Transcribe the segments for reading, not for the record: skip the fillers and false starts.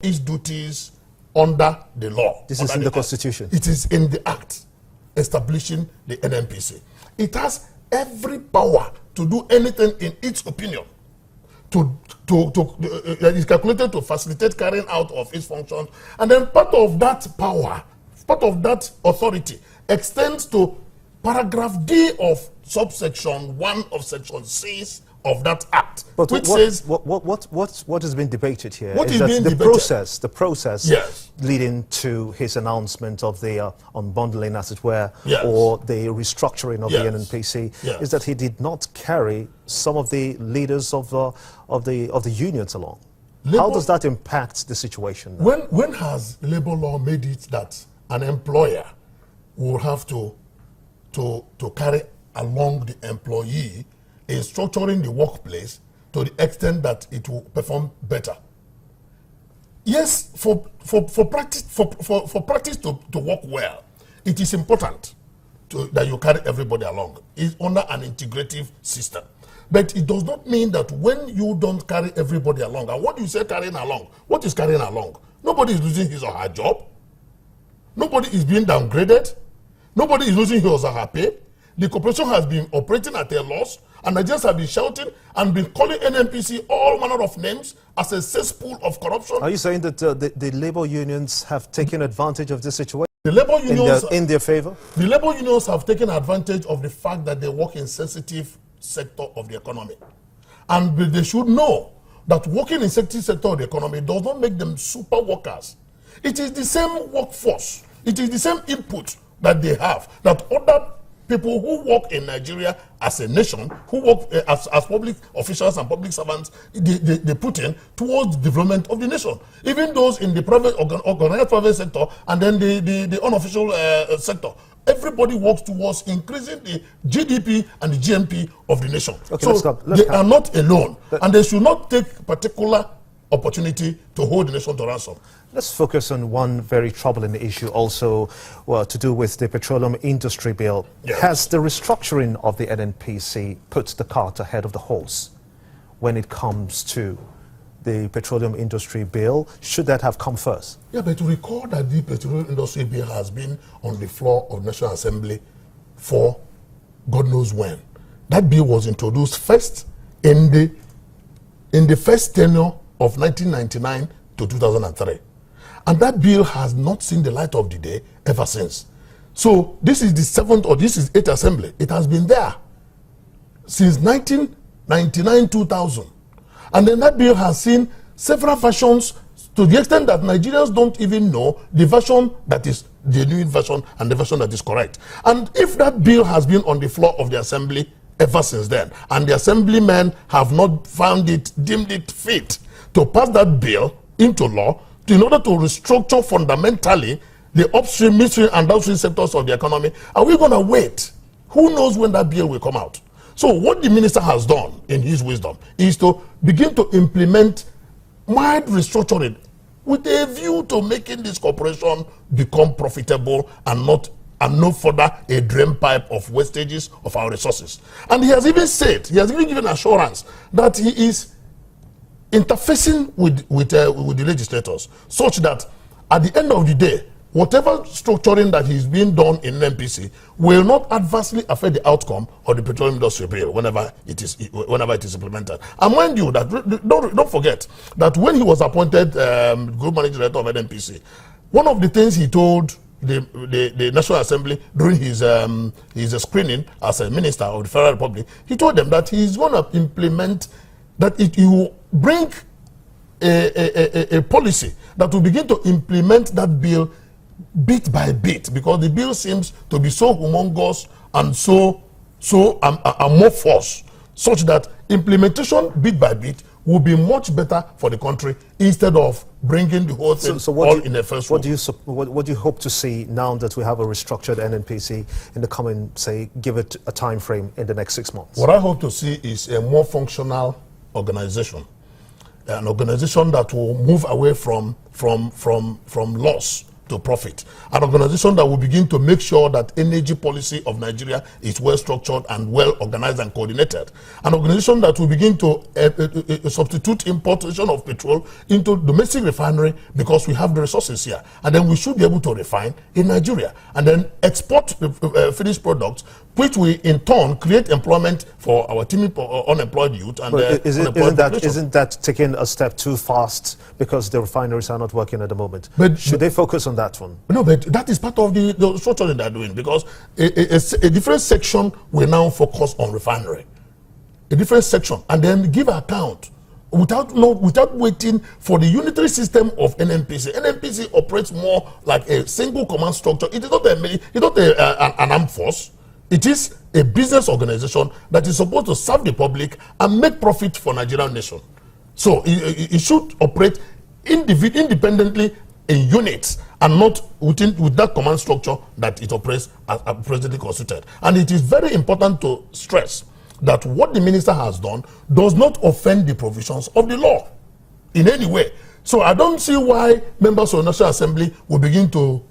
its duties under the law. This is in the Constitution. It is in the Act establishing the NNPC. It has every power to do anything in its opinion that is calculated to facilitate carrying out of its functions. And then part of that power, part of that authority extends to paragraph D of subsection 1 of section 6 of that act, but which says what is being debated here what is is being that debated? the process Yes. leading to his announcement of the unbundling, as it were, Yes. or the restructuring of Yes. the NNPC, Yes. is that he did not carry some of the leaders of the unions along. How does that impact the situation now? When has labor law made it that an employer will have to carry along the employee in structuring the workplace to the extent that it will perform better? Yes, for practice to work well, it is important that you carry everybody along. It's under an integrative system. But it does not mean that when you don't carry everybody along, and what do you say carrying along? What is carrying along? Nobody is losing his or her job. Nobody is being downgraded. Nobody is losing his or her pay. The corporation has been operating at a loss, and Nigerians have been shouting and been calling NNPC all manner of names as a cesspool of corruption. Are you saying that the labor unions have taken advantage of this situation? The labor unions in their favor? The labor unions have taken advantage of the fact that they work in sensitive sector of the economy. And they should know that working in sensitive sector of the economy does not make them super workers. It is the same workforce. It is the same input that they have, that other people who work in Nigeria as a nation, who work as public officials and public servants, they put in towards the development of the nation. Even those in the private, organized private sector, and then the unofficial sector. Everybody works towards increasing the GDP and the GNP of the nation. Okay, so they are not alone, and they should not take particular opportunity to hold the nation to ransom. Let's focus on one very troubling issue also to do with the petroleum industry bill. Yes. Has the restructuring of the NNPC put the cart ahead of the horse when it comes to the petroleum industry bill? Should that have come first? Yeah, but to recall that the petroleum industry bill has been on the floor of National Assembly for God knows when. That bill was introduced first in the first tenure of 1999 to 2003. And that bill has not seen the light of the day ever since. So this is the 7th or this is 8th assembly. It has been there since 1999-2000. And then that bill has seen several versions to the extent that Nigerians don't even know the version that is the new version and the version that is correct. And if that bill has been on the floor of the assembly ever since then, and the assemblymen have not deemed it fit to pass that bill into law in order to restructure fundamentally the upstream, midstream, and downstream sectors of the economy, are we going to wait? Who knows when that bill will come out? So what the minister has done in his wisdom is to begin to implement mild restructuring with a view to making this corporation become profitable and no further a drain pipe of wastages of our resources. And he has even said, he has even given assurance that he is interfacing with the legislators such that at the end of the day, whatever structuring that is being done in NNPC will not adversely affect the outcome of the petroleum industry bill whenever it is implemented. And mind you, that don't forget that when he was appointed group managing director of NNPC, one of the things he told the National Assembly during his screening as a minister of the Federal Republic, he told them that he's going to implement that he will bring a policy that will begin to implement that bill bit by bit, because the bill seems to be so humongous and so amorphous, such that implementation bit by bit will be much better for the country instead of bringing the whole thing all in the first what do you hope to see now that we have a restructured NNPC in the coming, say, give it a time frame in the next 6 months? What I hope to see is a more functional organization, an organization that will move away from loss, to profit. An organization that will begin to make sure that energy policy of Nigeria is well structured and well organized and coordinated. An organization that will begin to substitute importation of petrol into domestic refinery because we have the resources here. And then we should be able to refine in Nigeria and then export finished products, which will in turn create employment for our team unemployed youth. And isn't that taking a step too fast because the refineries are not working at the moment? But should they focus on that one? No, but that is part of the structuring they're doing, because a different section will now focus on refinery. A different section, and then give account without waiting for the unitary system of NNPC. NNPC operates more like a single command structure. It is not an armed force. It is a business organization that is supposed to serve the public and make profit for Nigerian nation. So it should operate independently in units and not with that command structure that it operates as presently constituted. And it is very important to stress that what the minister has done does not offend the provisions of the law in any way. So I don't see why members of the National Assembly will begin to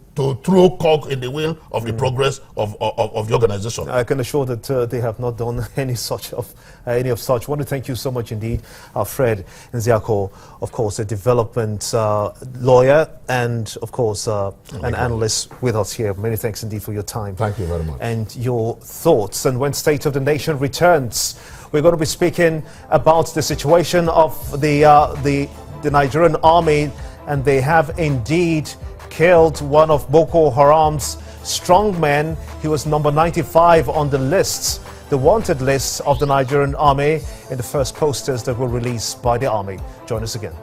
throw cock in the wheel of the progress of the organization. I can assure that they have not done any of such. I want to thank you so much indeed, Fred Nziako, of course, a development lawyer and, of course, an analyst with us here. Many thanks indeed for your time. Thank you very much. And your thoughts. And when State of the Nation returns, we're going to be speaking about the situation of the Nigerian army, and they have indeed killed one of Boko Haram's strongmen. He was number 95 on the lists, the wanted lists of the Nigerian army, in the first posters that were released by the army. Join us again.